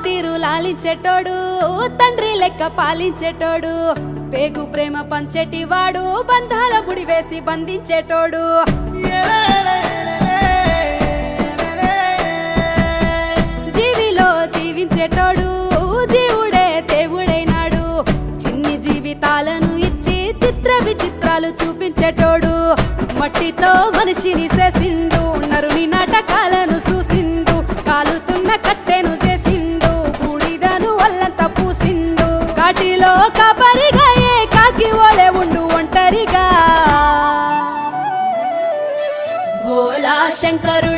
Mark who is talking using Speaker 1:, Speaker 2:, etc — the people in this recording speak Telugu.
Speaker 1: తీరు లాలించేటోడు తండ్రి లెక్క పాలించేటోడు పేగు ప్రేమ పంచెటివాడు బంధాల బుడి వేసి బంధించేటోడు జీవిలో జీవించేటోడు జీవుడే దేవుడైనాడు చిన్ని జీవితాలను ఇచ్చి చిత్ర విచిత్రాలు చూపించేటోడు మట్టితో మనిషిని చేసిండు నరుని నాటకాలను చూసిండు కాలుతున్న కట్టెను చేసిండు బూడిదను వల్లంత పూసిండు కాటిలో కాపరిగా ఏ కాకి ఓలే ఉండు ఒంటరిగా భోలా శంకరుడు